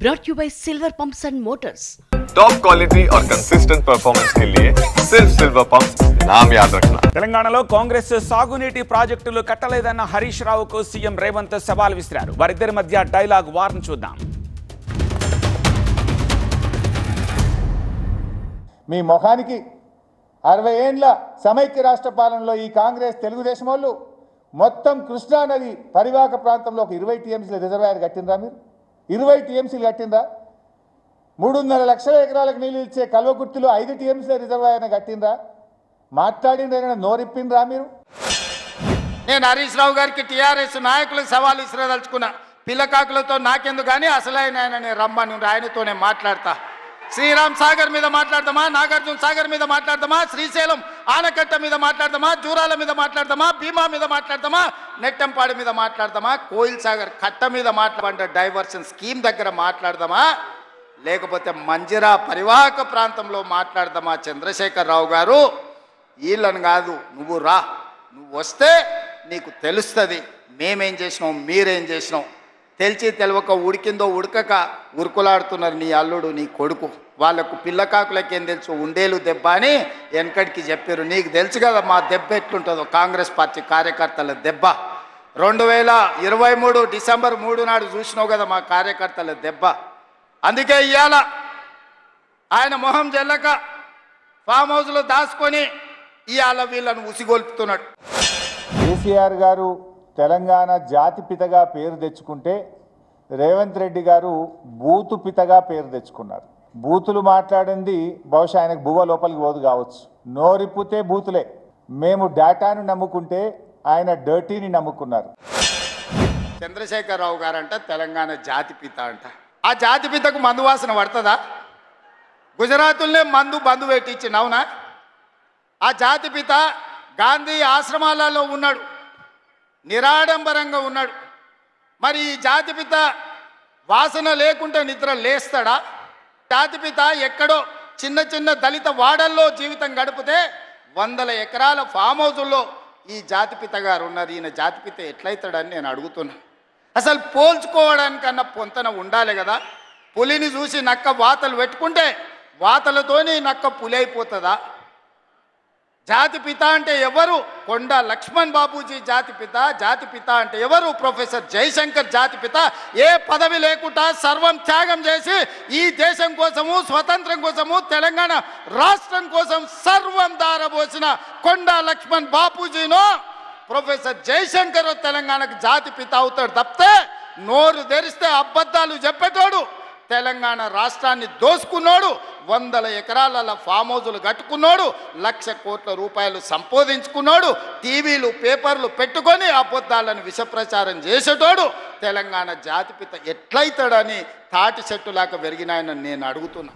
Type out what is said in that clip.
brought to you by Silver Pumps and Motors. Top quality और consistent performance के लिए सिर्फ सिल्वर पंप्स नाम याद रखना। తెలంగాణలో కాంగ్రెస్ సాగునీటి ప్రాజెక్టులు కట్టలేదన్న హరీష్ రావుకు సీఎం రేవంత్ సవాల్ విసిరారు. వారిద్దరి మధ్య డైలాగ్ వార్ను చూద్దాం. మీ మొఖానికి 60 ఏండ్ల సమైక్య రాష్ట్ర పాలనలో ఈ కాంగ్రెస్ తెలుగుదేశం వాళ్ళు మొత్తం కృష్ణా నది పరివాహక ప్రాంతంలో ఒక 20 టీఎంసీల రిజర్వాయర్ కట్టినరా? మీరు 20 టీఎంసీలు కట్టినరా? 3.5 లక్షల ఎకరాలకు నీళ్ళు ఇచ్చే కల్వకుర్తిలో 5 టీఎంసీల రిజర్వాయర్ని కట్టినరా? మాట్లాడిన నోరిప్పినరా మీరు? నేను హరీష్ రావు గారికి టీఆర్ఎస్ నాయకులకు సవాల్ ఇసిరదలుచుకున్నా. పిల్లకాకులతో నాకెందుకు కానీ అసలైన ఆయన రమ్మని ఆయనతోనే మాట్లాడతా. శ్రీరామ్ సాగర్ మీద మాట్లాడదామా, నాగార్జున సాగర్ మీద మాట్లాడదామా, శ్రీశైలం ఆనకట్ట మీద మాట్లాడదామా, జూరాల మీద మాట్లాడదామా, భీమా మీద మాట్లాడదామా, నెట్టంపాడు మీద మాట్లాడదామా, కోయిల్ సాగర్ కట్ట మీద మాట్లాడ డైవర్షన్ స్కీమ్ దగ్గర మాట్లాడదామా, లేకపోతే మంజిరా పరివాహక ప్రాంతంలో మాట్లాడదామా? చంద్రశేఖర్ రావు గారు, వీళ్ళని కాదు, నువ్వు రా, నువ్వు వస్తే నీకు తెలుస్తుంది మేమేం చేసినాం, మీరేం చేసినాం. తెలిసి తెలవక ఉడికిందో ఉడకక ఉరుకులాడుతున్నారు నీ అల్లుడు నీ కొడుకు. వాళ్ళకు పిల్లకాకులకేం తెలుసు, ఉండేలు దెబ్బ అని వెనకడికి చెప్పారు. నీకు తెలుసు కదా మా దెబ్బ ఎట్లుంటుందో, కాంగ్రెస్ పార్టీ కార్యకర్తల దెబ్బ. 2023 డిసెంబర్ 3 నాడు చూసినావు కదా మా కార్యకర్తల దెబ్బ. అందుకే ఇవాళ ఆయన మొహం జల్లక ఫామ్ హౌస్లో దాచుకొని ఇవాళ వీళ్ళను ఉసిగొల్పుతున్నాడు. కేసీఆర్ గారు తెలంగాణ జాతిపితగా పేరు తెచ్చుకుంటే రేవంత్ రెడ్డి గారు బూతు పితగా పేరు తెచ్చుకున్నారు. బూతులు మాట్లాడింది బహుశా ఆయనకు బువ్వ లోపలికి పోదు కావచ్చు. నోరిప్పితే బూతులే. మేము డేటాను నమ్ముకుంటే ఆయన డర్టీని నమ్ముకున్నారు. చంద్రశేఖర్ రావు గారంట తెలంగాణ జాతిపిత అంట. ఆ జాతిపితకు మందు వాసన పడుతుందా? గుజరాతుల్నే మందు బంధు పెట్టించింది, అవునా? ఆ జాతిపిత గాంధీ ఆశ్రమాలలో ఉన్నాడు, నిరాడంబరంగా ఉన్నాడు. మరి ఈ జాతిపిత వాసన లేకుంటే నిద్ర లేస్తాడా? జాతిపిత ఎక్కడో చిన్న చిన్న దళిత వాడల్లో జీవితం గడిపితే 100 ఎకరాల ఫామ్ హౌజుల్లో ఈ జాతిపిత గారు ఉన్నారు. ఈయన జాతిపిత ఎట్లయితాడని నేను అడుగుతున్నా. అసలు పోల్చుకోవడానికన్నా పొంతన ఉండాలి కదా. పులిని చూసి నక్క వాతలు పెట్టుకుంటే వాతలతోని నక్క పులి అయిపోతుందా? జాతిపిత అంటే ఎవరు? కొండ లక్ష్మణ్ బాబూజీ జాతిపిత. జాతిపిత అంటే ఎవరు? ప్రొఫెసర్ జయశంకర్ జాతిపిత. ఏ పదవి లేకుండా సర్వం త్యాగం చేసి ఈ దేశం కోసము, స్వతంత్రం కోసము, తెలంగాణ రాష్ట్రం కోసం సర్వం దారబోసిన కొండ లక్ష్మణ్ బాపూజీనో ప్రొఫెసర్ జయశంకర్ తెలంగాణకు జాతిపిత అవుతాడు తప్పితే నోరు తెరిస్తే అబద్ధాలు చెప్పేటోడు, తెలంగాణ రాష్ట్రాన్ని దోసుకున్నాడు, 100 ఎకరాల ఫామ్ హౌజులు కట్టుకున్నాడు, 1,00,000 కోట్ల రూపాయలు సంపాదించుకున్నాడు, టీవీలు పేపర్లు పెట్టుకొని అబద్ధాలను విషప్రచారం చేసేటోడు తెలంగాణ జాతిపిత ఎట్లయితాడని తాటి చెట్టులాగా పెరిగినాయని నేను అడుగుతున్నా.